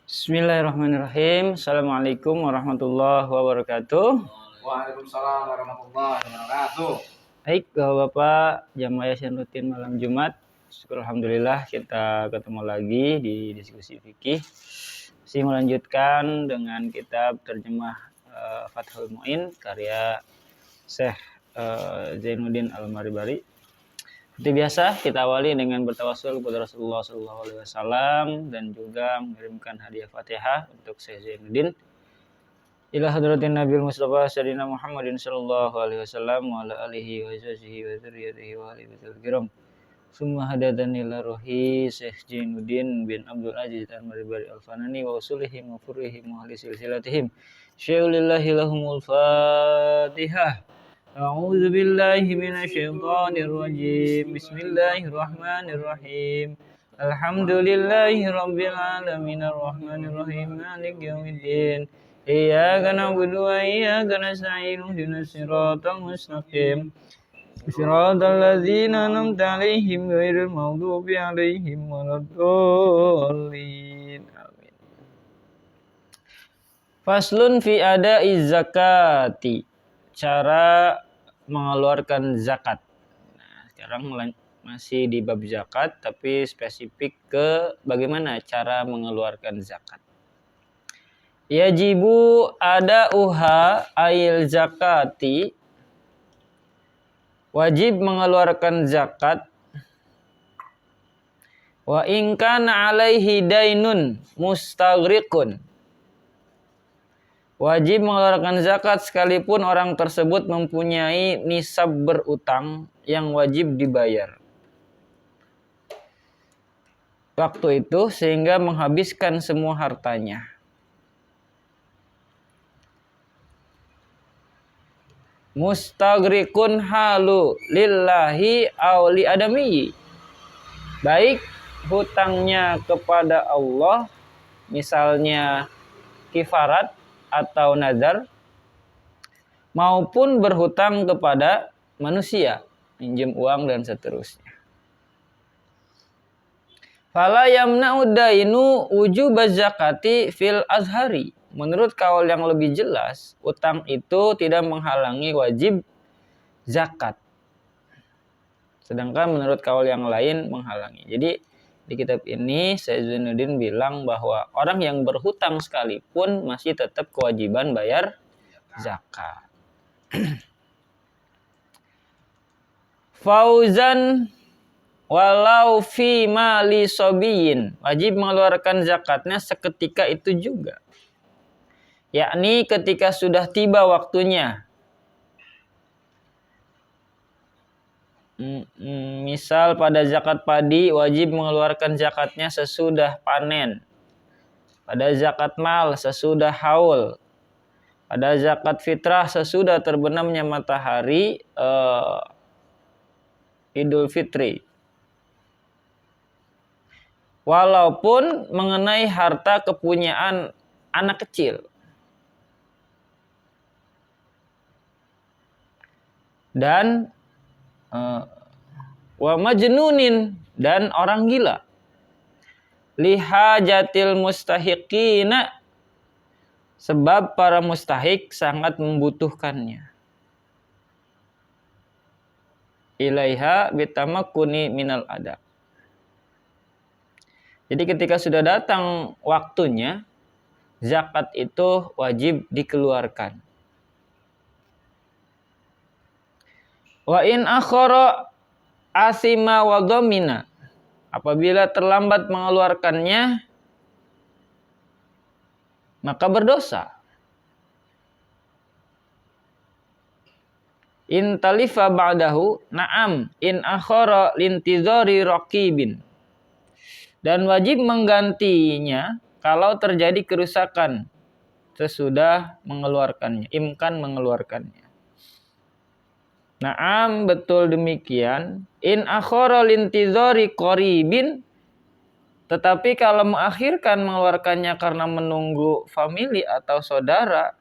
Bismillahirrahmanirrahim. Assalamualaikum warahmatullahi wabarakatuh. Waalaikumsalam warahmatullahi wabarakatuh. Baik, Bapak jamaah Yasin rutin malam Jumat. Syukur alhamdulillah kita ketemu lagi di diskusi fikih. Masih melanjutkan dengan kitab terjemah Fathul Mu'in karya Syekh Zainuddin Al-Maribari. Seperti biasa kita awali dengan bertawassul kepada Rasulullah SAW dan juga mengirimkan hadiah Fatihah untuk Syekh Zainuddin ila hadratin Nabil Mustafa Sayyidina Muhammadin sallallahu alaihi wasallam wa ala alihi wa sahbihi wa dzurriyyatihi wa alihi wasallam. Summa hadatan ila ruhi Syekh Zainuddin bin Abdul Aziz Al-Maribari Al-Fanani wa usulihim wa furihim wa ahli silsilatihim. Syai'ulillahi lahumul Fatihah. A'udzu billahi minasyaitonir rajim. Bismillahirrahmanirrahim. Alhamdulillahi rabbil alamin arrahmanir rahim maliki yaumiddin. Iyyaka na'budu wa iyyaka nasta'in ihdinas siratal mustaqim. Siratal ladzina an'amta 'alaihim ghairil maghdubi 'alaihim waladdallin. Amin. Faslun fi ada'iz zakati. Cara mengeluarkan zakat. Nah, sekarang masih di bab zakat tapi spesifik ke bagaimana cara mengeluarkan zakat. Yajibu ada'uha ayil zakati. Wajib mengeluarkan zakat. Wa in kana 'alaihi dainun mustaghriqun. Wajib mengeluarkan zakat sekalipun orang tersebut mempunyai nisab berutang yang wajib dibayar. Waktu itu sehingga menghabiskan semua hartanya. Mustaghriqun halu lillahi aw li adami. Baik hutangnya kepada Allah, misalnya kifarat atau nazar, maupun berhutang kepada manusia, pinjam uang dan seterusnya. Fala yamna'u dainu wujubaz zakati fil azhari. Menurut kaul yang lebih jelas, utang itu tidak menghalangi wajib zakat. Sedangkan menurut kaul yang lain menghalangi. Jadi di kitab ini Syekh Zainuddin bilang bahwa orang yang berhutang sekalipun masih tetap kewajiban bayar zakat. Fauzan walau fi mali sobiyin. Wajib mengeluarkan zakatnya seketika itu juga. Yakni ketika sudah tiba waktunya. Misal pada zakat padi wajib mengeluarkan zakatnya sesudah panen. Pada zakat mal sesudah haul. Pada zakat fitrah sesudah terbenamnya matahari Idul Fitri. Walaupun mengenai harta kepunyaan anak kecil. Dan wa majnunin, dan orang gila. Lihajatil mustahiqina, sebab para mustahik sangat membutuhkannya. Ilaiha bitamakkuni minal ada. Jadi ketika sudah datang waktunya, zakat itu wajib dikeluarkan. Wa in akhara asima wa dhamina. Apabila terlambat mengeluarkannya, maka berdosa. In talifa ba'dahu, na'am, in akhara lintizari raqibin. Dan wajib menggantinya kalau terjadi kerusakan sesudah mengeluarkannya, imkan mengeluarkannya. Naam, betul demikian. In akhara lintizari qaribin. Tetapi kalau mengakhirkan mengeluarkannya karena menunggu famili atau saudara,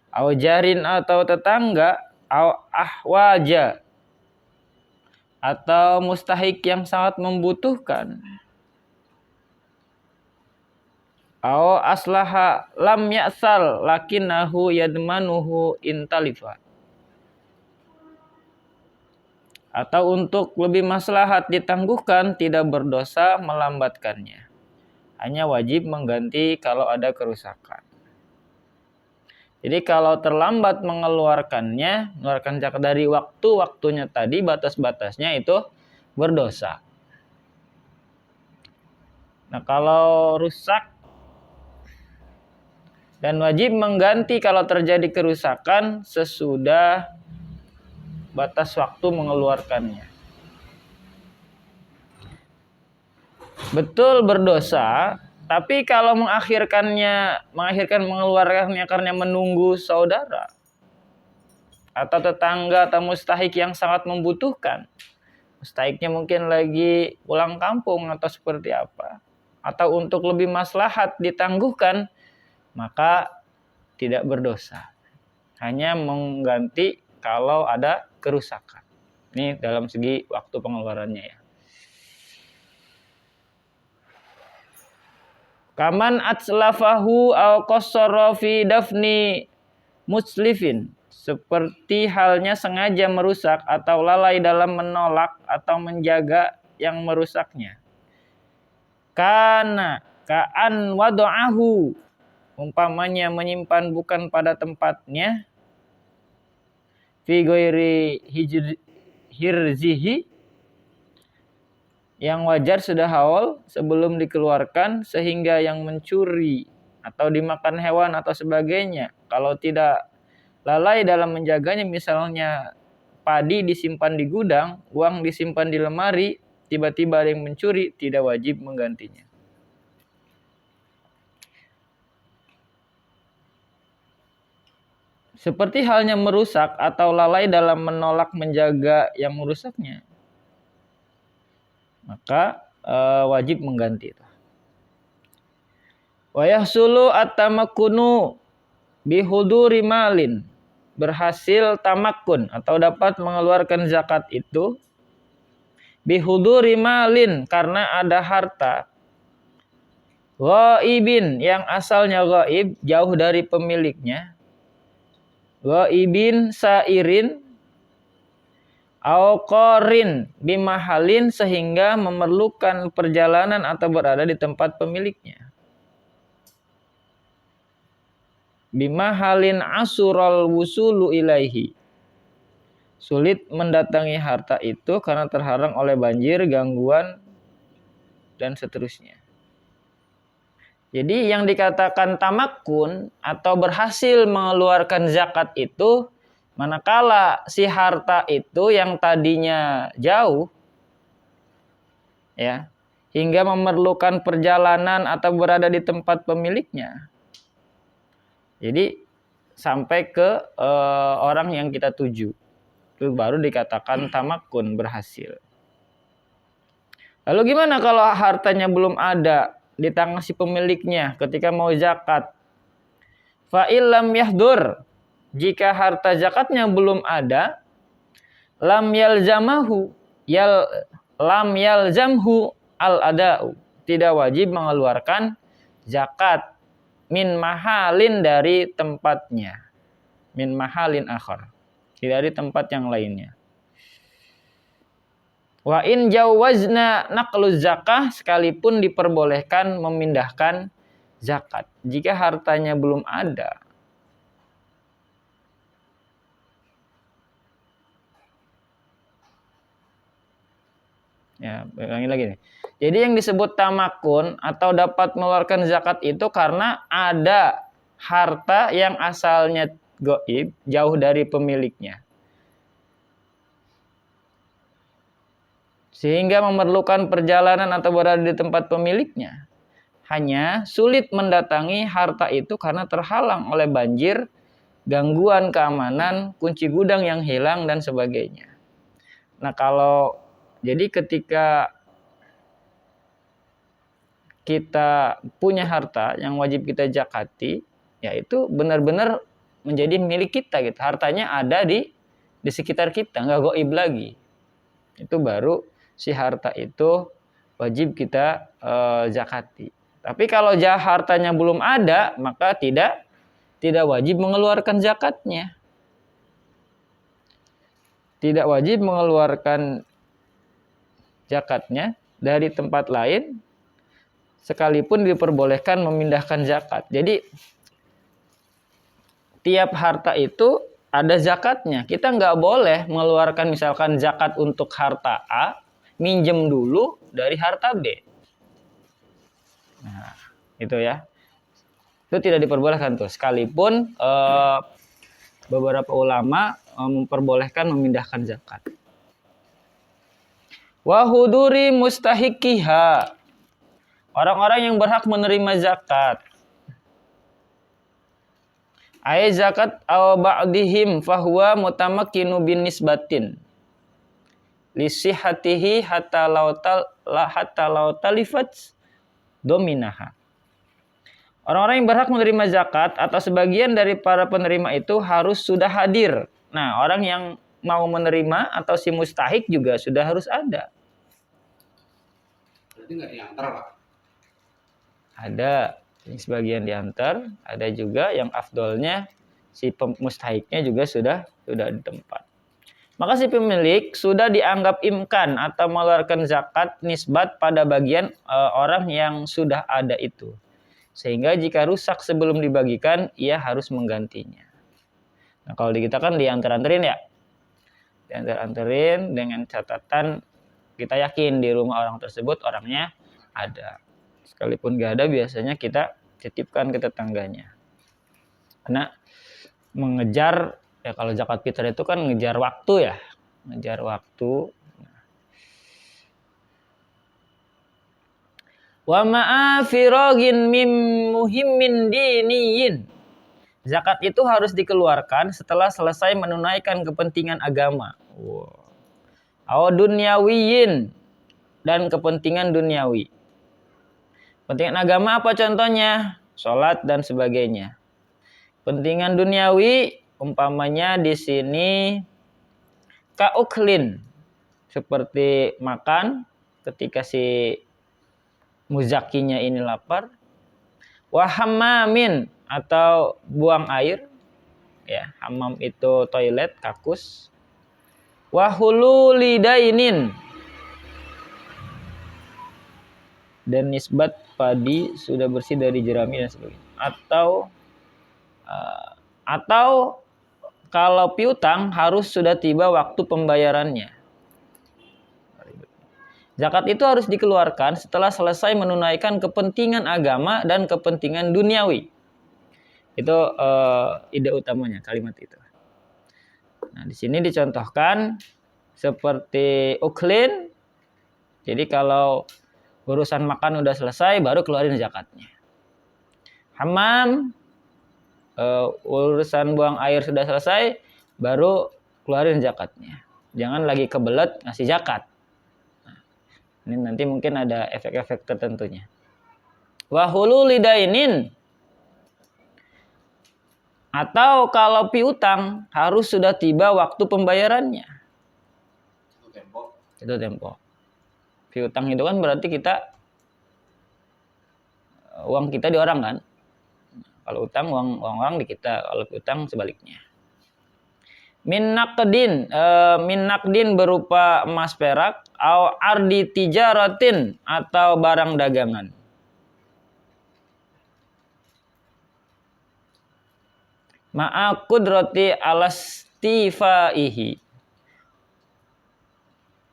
au jarin atau tetangga, au ahwaja atau mustahik yang sangat membutuhkan, Au aslaha lam ya'sal lakinnahu yadmanuhu intalifa. Atau untuk lebih maslahat ditangguhkan, tidak berdosa melambatkannya. Hanya wajib mengganti kalau ada kerusakan. Jadi kalau terlambat mengeluarkan zakat dari waktu-waktunya tadi, batas-batasnya itu berdosa. Nah, kalau rusak dan wajib mengganti kalau terjadi kerusakan sesudah batas waktu mengeluarkannya. Betul berdosa, tapi kalau mengakhirkan mengeluarkannya karena menunggu saudara atau tetangga atau mustahik yang sangat membutuhkan. Mustahiknya mungkin lagi pulang kampung atau seperti apa. Atau untuk lebih maslahat ditangguhkan, maka tidak berdosa. Hanya mengganti kalau ada kerusakan. Ini dalam segi waktu pengeluarannya ya. Kaman atslafahu au qassara fi dafni muslifin. Seperti halnya sengaja merusak atau lalai dalam menolak atau menjaga yang merusaknya. Kana ka'an wada'ahu. Umpamanya menyimpan bukan pada tempatnya. Fi ghairi hirzihi. Yang wajar sudah haul sebelum dikeluarkan sehingga yang mencuri atau dimakan hewan atau sebagainya. Kalau tidak lalai dalam menjaganya, misalnya padi disimpan di gudang, uang disimpan di lemari, tiba-tiba ada yang mencuri, tidak wajib menggantinya. Seperti halnya merusak atau lalai dalam menolak menjaga yang merusaknya, maka wajib mengganti itu. Wa yahsulu at-tamakkunu bihuduri malin. Berhasil tamakun atau dapat mengeluarkan zakat itu bihuduri malin karena ada harta. Ghaibin yang asalnya ghaib, jauh dari pemiliknya. Ghaibin sairin au qarin bimahalin sehingga memerlukan perjalanan atau berada di tempat pemiliknya. Bimahalin asural wusulu ilaihi. Sulit mendatangi harta itu karena terhalang oleh banjir, gangguan, dan seterusnya. Jadi yang dikatakan tamakun atau berhasil mengeluarkan zakat itu manakala si harta itu yang tadinya jauh ya, hingga memerlukan perjalanan atau berada di tempat pemiliknya. Jadi sampai ke orang yang kita tuju. Itu baru dikatakan tamakun, berhasil. Lalu gimana kalau hartanya belum ada di tangan si pemiliknya ketika mau zakat? Fa illam yahdur. Jika harta zakatnya belum ada, lam yalzamhu al-ada'u. Tidak wajib mengeluarkan zakat min mahalin dari tempatnya. Min mahalin akhar. Dari tempat yang lainnya. Wa in jawazna naqluz zakah, sekalipun diperbolehkan memindahkan zakat. Jika hartanya belum ada. Ya, ulangi lagi nih. Jadi yang disebut tamakun atau dapat mengeluarkan zakat itu karena ada harta yang asalnya gaib, jauh dari pemiliknya. Sehingga memerlukan perjalanan atau berada di tempat pemiliknya. Hanya sulit mendatangi harta itu karena terhalang oleh banjir, gangguan keamanan, kunci gudang yang hilang, dan sebagainya. Nah jadi ketika kita punya harta yang wajib kita zakati, ya itu benar-benar menjadi milik kita gitu. Hartanya ada di sekitar kita, nggak gaib lagi. Itu baru si harta itu wajib kita zakati. Tapi kalau hartanya belum ada, maka tidak wajib mengeluarkan zakatnya. Tidak wajib mengeluarkan zakatnya dari tempat lain, sekalipun diperbolehkan memindahkan zakat. Jadi tiap harta itu ada zakatnya. Kita nggak boleh mengeluarkan misalkan zakat untuk harta A, minjem dulu dari harta B. Nah, itu ya. Itu tidak diperbolehkan tuh. Sekalipun beberapa ulama memperbolehkan memindahkan zakat. Wa huduri mustahiqiha. Orang-orang yang berhak menerima zakat. Ay zakat aw ba'dihim fahuwa mutamakkinu bin nisbatin. Lisihatihi hatta law talifat dominaha. Orang-orang yang berhak menerima zakat atau sebagian dari para penerima itu harus sudah hadir. Nah, orang yang mau menerima atau si mustahik juga sudah harus ada. Berarti nggak diantar, Pak? Ada yang sebagian diantar, ada juga yang afdolnya si mustahiknya juga sudah di tempat. Maka si pemilik sudah dianggap imkan atau mengeluarkan zakat nisbat pada bagian orang yang sudah ada itu. Sehingga jika rusak sebelum dibagikan, ia harus menggantinya. Nah, kalau di kita kan diantar-anterin ya. Diantar-anterin dengan catatan kita yakin di rumah orang tersebut orangnya ada. Sekalipun gak ada, biasanya kita titipkan ke tetangganya. Karena mengejar, ya kalau zakat fitrah itu kan ngejar waktu ya. Ngejar waktu. Wa ma'afirogin mim muhimmin diniyin. Zakat itu harus dikeluarkan setelah selesai menunaikan kepentingan agama. Aw dunyawiyin, dan kepentingan duniawi. Kepentingan agama apa contohnya? Sholat dan sebagainya. Kepentingan duniawi umpamanya di sini kauklin, seperti makan ketika si muzakinya ini lapar. Wahamamin, atau buang air, ya, hamam itu toilet, kakus. Wahululidainin, dan nisbat padi sudah bersih dari jerami dan sebagainya. Atau kalau piutang harus sudah tiba waktu pembayarannya. Zakat itu harus dikeluarkan setelah selesai menunaikan kepentingan agama dan kepentingan duniawi. Itu ide utamanya kalimat itu. Nah, di sini dicontohkan seperti uklin. Jadi kalau urusan makan udah selesai, baru keluarin zakatnya. Hamam, urusan buang air sudah selesai, baru keluarin zakatnya. Jangan lagi kebelet ngasih zakat. Ini nanti mungkin ada efek-efek tertentunya. Wahululidainin, atau kalau piutang harus sudah tiba waktu pembayarannya. Itu tempo. Piutang itu kan berarti kita uang kita di orang kan. Kalau utang uang orang di kita, kalau piutang sebaliknya. Min naqdin berupa emas perak, au ardi tijaratin, atau barang dagangan. Ma'a qudrati alastifaihi.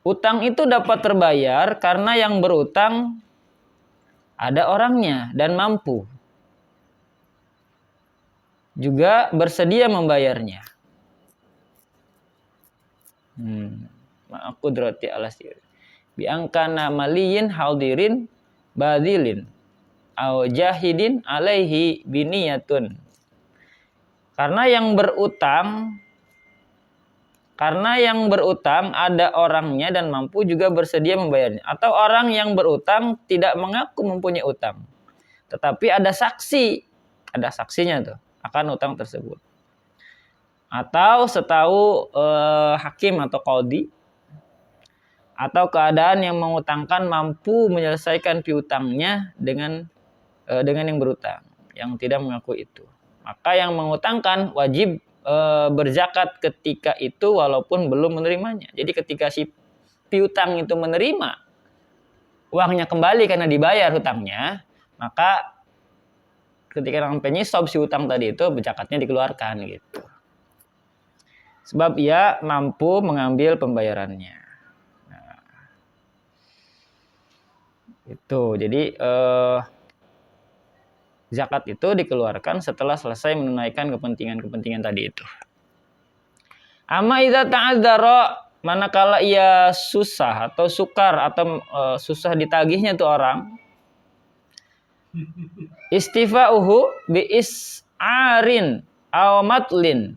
Utang itu dapat terbayar karena yang berutang ada orangnya dan mampu. Juga bersedia membayarnya. Ma'akudrati alasir. Biangkana maliyin haudirin badilin. Au jahidin alaihi biniyatun. Karena yang berutang ada orangnya dan mampu juga bersedia membayarnya. Atau orang yang berutang tidak mengaku mempunyai utang. Tetapi ada saksi. Ada saksinya tuh akan utang tersebut. Atau setahu hakim atau qadhi, atau keadaan yang mengutangkan mampu menyelesaikan piutangnya dengan dengan yang berutang, yang tidak mengaku itu. Maka yang mengutangkan wajib berzakat ketika itu walaupun belum menerimanya. Jadi ketika si piutang itu menerima uangnya kembali karena dibayar hutangnya, maka ketika sampai nisab si utang tadi itu zakatnya dikeluarkan gitu. Sebab ia mampu mengambil pembayarannya. Nah, itu. Jadi zakat itu dikeluarkan setelah selesai menunaikan kepentingan-kepentingan tadi itu. Amma idza ta'adzara, manakala ia susah atau sukar atau susah ditagihnya tuh orang, istifa'uhu bi is'arin aw matlin,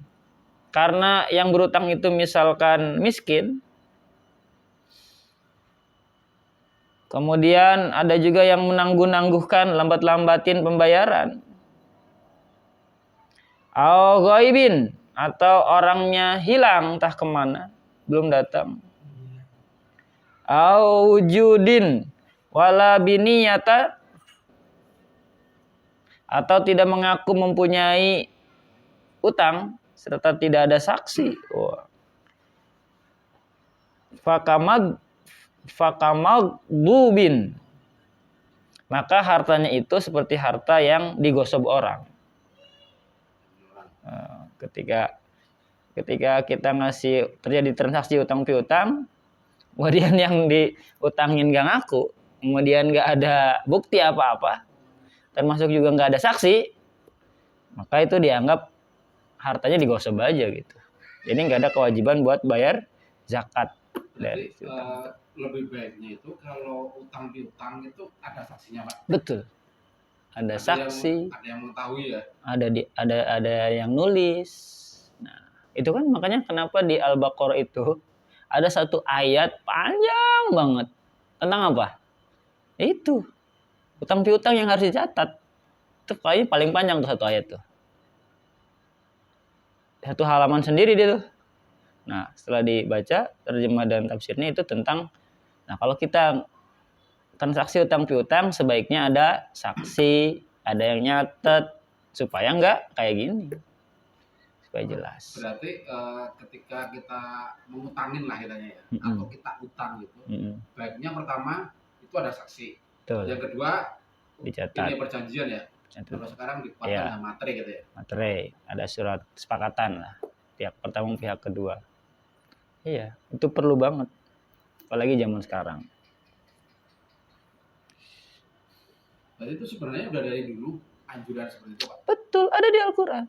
karena yang berutang itu misalkan miskin, kemudian ada juga yang menangguh-nangguhkan, lambat-lambatin pembayaran, aw ghaibin, atau orangnya hilang entah kemana, belum datang, aw wujudin wala biniyata, atau tidak mengaku mempunyai utang serta tidak ada saksi. Fakamad bubin, maka hartanya itu seperti harta yang digosok orang. Ketika kita terjadi transaksi utang piutang, kemudian yang diutangin gak ngaku, kemudian gak ada bukti apa-apa, termasuk juga gak ada saksi, maka itu dianggap hartanya digosok aja gitu. Jadi gak ada kewajiban buat bayar zakat dari utang. Lebih baiknya itu kalau utang piutang itu ada saksinya, Pak. Betul. Ada saksi, ada yang mengetahui ya. Ada yang nulis. Nah, itu kan makanya kenapa di Al-Baqarah itu ada satu ayat panjang banget tentang apa? Itu utang piutang yang harus dicatat. Itu kayaknya paling panjang tuh satu ayat tuh. Satu halaman sendiri dia tuh. Nah, setelah dibaca terjemah dan tafsirnya itu tentang, nah kalau kita transaksi utang piutang sebaiknya ada saksi, ada yang nyatet supaya nggak kayak gini, supaya jelas. Berarti ketika kita mengutangin lah kitanya ya, atau kita utang gitu, baiknya pertama itu ada saksi. Betul. Yang kedua dicatat. Ini perjanjian ya. Kalau sekarang dikuatkan dengan materi gitu ya. Materi, ada surat kesepakatan lah pihak pertama pihak kedua. Iya, itu perlu banget, apalagi zaman sekarang. Berarti itu sebenarnya udah dari dulu anjuran seperti itu, Pak? Betul, ada di Al-Quran.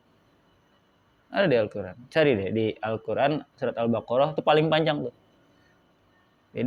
Ada di Al-Quran. Cari deh di Al-Quran, surat Al-Baqarah itu paling panjang tuh. Jadi